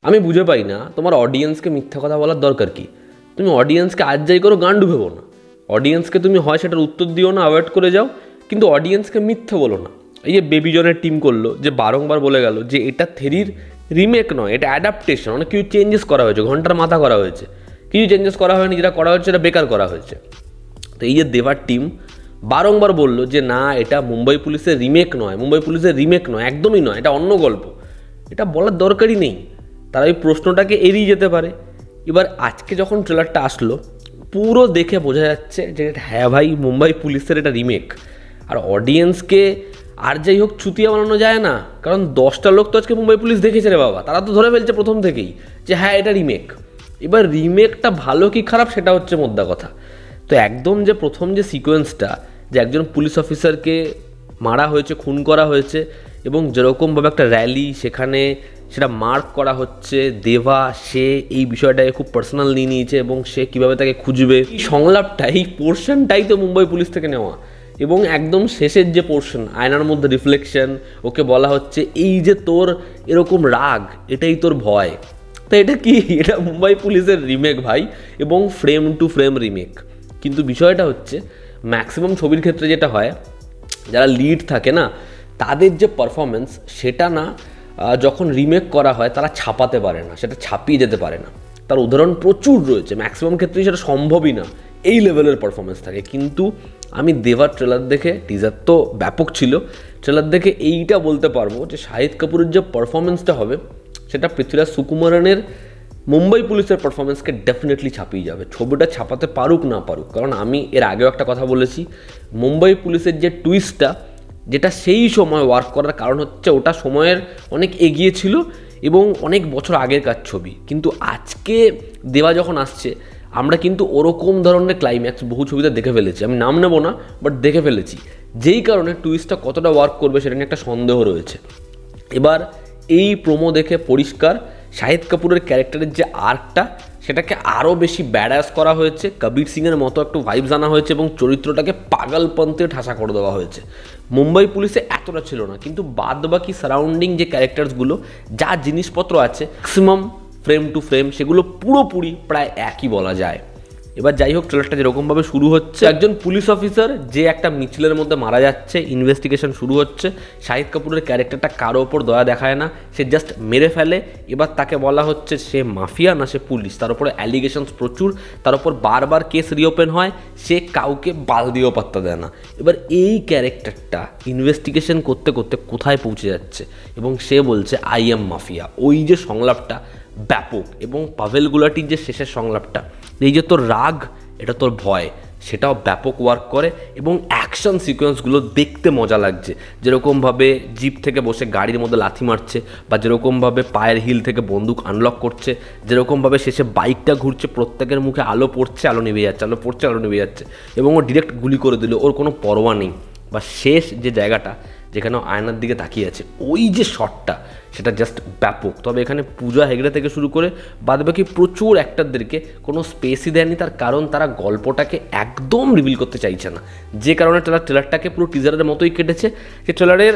আমি বুঝে পাই না তোমার অডিয়েন্সকে মিথ্যা কথা বলার দরকার কি। তুমি অডিয়েন্সকে আজ যাই করো, গান ডুবেবো না। অডিয়েন্সকে তুমি হয় সেটার উত্তর দিও না, অ্যাভয়েড করে যাও, কিন্তু অডিয়েন্সকে মিথ্যে বলো না। এই যে বেবি জনের টিম করলো, যে বারংবার বলে গেল যে এটা থেরির রিমেক নয়, এটা অ্যাডাপ্টেশন, অনেক কিছু চেঞ্জেস করা হয়েছে, ঘন্টার মাথা করা হয়েছে, কিছু চেঞ্জেস করা হয়নি, যেটা করা হচ্ছে এটা বেকার করা হয়েছে। তো এই যে দেবার টিম বারংবার বললো যে না এটা মুম্বাই পুলিশের রিমেক নয়, মুম্বাই পুলিশের রিমেক নয়, একদমই নয়, এটা অন্য গল্প। এটা বলার দরকারই নেই, তারা ওই প্রশ্নটাকে এড়িয়ে যেতে পারে। এবার আজকে যখন ট্রেলারটা আসলো, পুরো দেখে বোঝা যাচ্ছে যে হ্যাঁ ভাই মুম্বাই পুলিশের এটা রিমেক। আর অডিয়েন্সকে আর যাই হোক চুতিয়া বানানো যায় না, কারণ 10টা লোক তো আজকে মুম্বাই পুলিশ দেখেছে রে বাবা, তারা তো ধরে ফেলছে প্রথম থেকেই যে হ্যাঁ এটা রিমেক। এবার রিমেকটা ভালো কি খারাপ সেটা হচ্ছে মোদ্দা কথা। তো একদম যে প্রথম যে সিকোয়েন্সটা, যে একজন পুলিশ অফিসারকে মারা হয়েছে, খুন করা হয়েছে, এবং যেরকমভাবে একটা র্যালি সেখানে সেটা মার্ক করা হচ্ছে, দেবা সে এই বিষয়টাকে খুব পার্সোনাল নিয়ে নিয়েছে এবং সে কীভাবে তাকে খুঁজবে, এই সংলাপটা, এই পোর্শনটাই তো মুম্বাই পুলিশ থেকে নেওয়া। এবং একদম শেষের যে পোর্শন, আয়নার মধ্যে রিফ্লেকশন, ওকে বলা হচ্ছে এই যে তোর এরকম রাগ এটাই তোর ভয়। তো এটা কি? এটা মুম্বাই পুলিশের রিমেক ভাই, এবং ফ্রেম টু ফ্রেম রিমেক। কিন্তু বিষয়টা হচ্ছে ম্যাক্সিমাম ছবির ক্ষেত্রে যেটা হয়, যারা লিড থাকে না তাদের যে পারফরমেন্স, সেটা না যখন রিমেক করা হয় তারা ছাপাতে পারে না, সেটা ছাপিয়ে যেতে পারে না। তার উদাহরণ প্রচুর রয়েছে, ম্যাক্সিমাম ক্ষেত্রেই সেটা সম্ভবই না, এই লেভেলের পারফরমেন্স থাকে। কিন্তু আমি দেবার ট্রেলার দেখে, টিজার তো ব্যাপক ছিল, ট্রেলার দেখে এইটা বলতে পারবো যে শাহিদ কাপুরের যে পারফরমেন্সটা হবে সেটা পৃথ্বীরাজ সুকুমারনের মুম্বাই পুলিশের পারফরমেন্সকে ডেফিনেটলি ছাপিয়ে যাবে, ছবিটা ছাপাতে পারুক না পারুক। কারণ আমি এর আগেও একটা কথা বলেছি, মুম্বাই পুলিশের যে টুইস্টটা, যেটা সেই সময় ওয়ার্ক করার কারণ হচ্ছে ওটা সময়ের অনেক এগিয়ে ছিল এবং অনেক বছর আগেরকার ছবি। কিন্তু আজকে দেওয়া যখন আসছে, আমরা কিন্তু ওরকম ধরনের ক্লাইম্যাক্স বহু ছবিতে দেখে ফেলেছি, আমি নাম নেব না বাট দেখে ফেলেছি, যেই কারণে টুইস্টটা কতটা ওয়ার্ক করবে সেটা নিয়ে একটা সন্দেহ রয়েছে। এবার এই প্রোমো দেখে পরিষ্কার শাহিদ কাপুরের ক্যারেক্টারের যে আর্কটা, সেটাকে আরও বেশি ব্যাডাস করা হয়েছে, কবির সিংয়ের মতো একটু ভাইবস আনা হয়েছে এবং চরিত্রটাকে পাগলপন্থে ঠাসা করে দেওয়া হয়েছে। মুম্বাই পুলিশে এতটা ছিল না, কিন্তু বাদ বাকি সারাউন্ডিং যে ক্যারেক্টার্সগুলো, যা জিনিসপত্র আছে ম্যাক্সিমাম ফ্রেম টু ফ্রেম, সেগুলো পুরোপুরি প্রায় একই বলা যায়। এবার যাই হোক, ট্রেলারটা যেরকমভাবে শুরু হচ্ছে, একজন পুলিশ অফিসার যে একটা মিছিলের মধ্যে মারা যাচ্ছে, ইনভেস্টিগেশন শুরু হচ্ছে, শাহিদ কাপুরের ক্যারেক্টারটা কারো ওপর দয়া দেখায় না, সে জাস্ট মেরে ফেলে। এবার তাকে বলা হচ্ছে সে মাফিয়া না সে পুলিশ, তার উপরে অ্যালিগেশনস প্রচুর, তার উপর বারবার কেস রিওপেন হয়, সে কাউকে বাল দিয়েও পাত্তা দেয় না। এবার এই ক্যারেক্টারটা ইনভেস্টিগেশন করতে করতে কোথায় পৌঁছে যাচ্ছে এবং সে বলছে আই এম মাফিয়া। ওই যে সংলাপটা ব্যাপক, এবং পাভেল গুলাটির যে শেষের সংলাপটা, এই যে তোর রাগ এটা তোর ভয়, সেটাও ব্যাপক ওয়ার্ক করে। এবং অ্যাকশন সিকোয়েন্সগুলো দেখতে মজা লাগছে, যেরকমভাবে জিপ থেকে বসে গাড়ির মধ্যে লাথি মারছে, বা যেরকমভাবে পায়ের হিল থেকে বন্দুক আনলক করছে, যেরকমভাবে শেষে বাইকটা ঘুরছে, প্রত্যেকের মুখে আলো পড়ছে, আলো নিভে যাচ্ছে, আলো পড়ছে, আলো নিভে যাচ্ছে, এবং ও ডিরেক্ট গুলি করে দিল, ওর কোনো পরোয়া নেই। বা শেষ যে জায়গাটা যেখানে আয়নার দিকে তাকিয়ে আছে, ওই যে শটটা, সেটা জাস্ট ব্যাপক। তবে এখানে পূজা হেগড়ে থেকে শুরু করে বাদবাকি প্রচুর অ্যাক্টরদেরকে কোনো স্পেসই দেয়নি, তার কারণ তারা গল্পটাকে একদম রিভিল করতে চাইছে না, যে কারণে ট্রেলারটাকে পুরো টিজারের মতোই কেটেছে, যে ট্রেলারের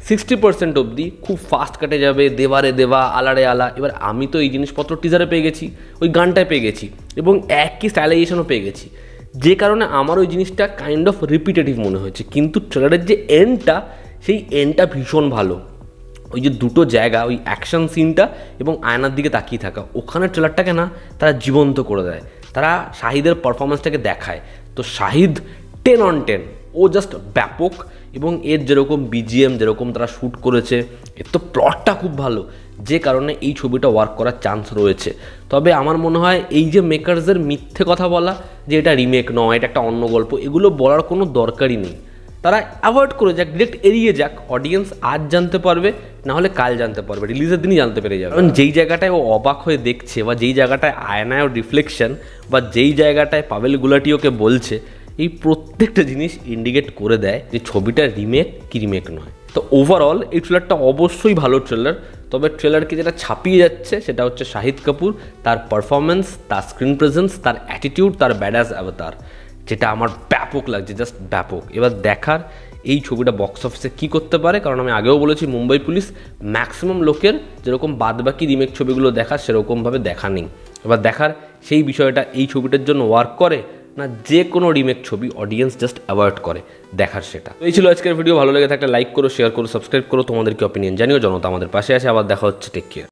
60% অবধি খুব ফাস্ট কাটে যাবে, দেবারে দেবা, আলারে আলা। এবার আমি তো এই জিনিসপত্র টিজারে পেয়ে গেছি, ওই গানটায় পেয়ে গেছি, এবং একই স্টাইলাইজেশনও পেয়ে গেছি, যে কারণে আমার ওই জিনিসটা কাইন্ড অফ রিপিটেটিভ মনে হয়েছে। কিন্তু ট্রেলারের যে এন্ডটা, সেই এন্ডটা ভীষণ ভালো। ওই যে দুটো জায়গা, ওই অ্যাকশন সিনটা এবং আয়নার দিকে তাকিয়ে থাকা, ওখানে ট্রেলারটাকে না তারা জীবন্ত করে দেয়, তারা শাহিদের পারফরমেন্সটাকে দেখায়। তো শাহিদ 10 on 10, ও জাস্ট ব্যাপক। এবং এর যেরকম বিজিএম, যেরকম তারা শ্যুট করেছে, এর তো প্লটটা খুব ভালো, যে কারণে এই ছবিটা ওয়ার্ক করার চান্স রয়েছে। তবে আমার মনে হয় এই যে মেকার্সদের মিথ্যে কথা বলা যে এটা রিমেক নয়, এটা একটা অন্য গল্প, এগুলো বলার কোনো দরকারই নেই। তারা অ্যাভয়েড করে যাক, ডিরেক্ট এড়িয়ে যাক। অডিয়েন্স আজ জানতে পারবে, না হলে কাল জানতে পারবে, রিলিজের দিনই জানতে পেরে যাবে। কারণ যেই জায়গাটায় ও অবাক হয়ে দেখছে, বা যেই জায়গাটায় আয়নায় ও রিফ্লেকশন, বা যেই জায়গাটায় পাভেল গুলাটি ওকে বলছে, এই প্রত্যেকটা জিনিস ইন্ডিকেট করে দেয় যে ছবিটা রিমেক কি রিমেক নয়। তো ওভারঅল এই ট্রেলারটা অবশ্যই ভালো ট্রেলার। তবে ট্রেলারকে যেটা ছাপিয়ে যাচ্ছে সেটা হচ্ছে শাহিদ কাপুর, তার পারফরমেন্স, তার স্ক্রিন প্রেজেন্স, তার অ্যাটিটিউড, তার ব্যাডাস অ্যাভাতার, যেটা আমার ব্যাপক লাগছে, জাস্ট ব্যাপক। এবার দেখার এই ছবিটা বক্স অফিসে কী করতে পারে, কারণ আমি আগেও বলেছি মুম্বাই পুলিশ ম্যাক্সিমাম লোকের যেরকম বাদবাকি রিমেক ছবিগুলো দেখার সেরকমভাবে দেখা নেই। এবার দেখার সেই বিষয়টা এই ছবিটার জন্য ওয়ার্ক করে না যে কোনো রিমেক ছবি অডিয়েন্স জাস্ট অ্যাভয়েড করে দেখার সেটা। তো এই ছিল আজকের ভিডিও। ভালো লেগে থাকলে লাইক করো, শেয়ার করো, সাবস্ক্রাইব করো, তোমাদের কি অপিনিয়ন জানিও। জনতা আমাদের পাশে আছে। আবার দেখা হচ্ছে, টেক কেয়ার।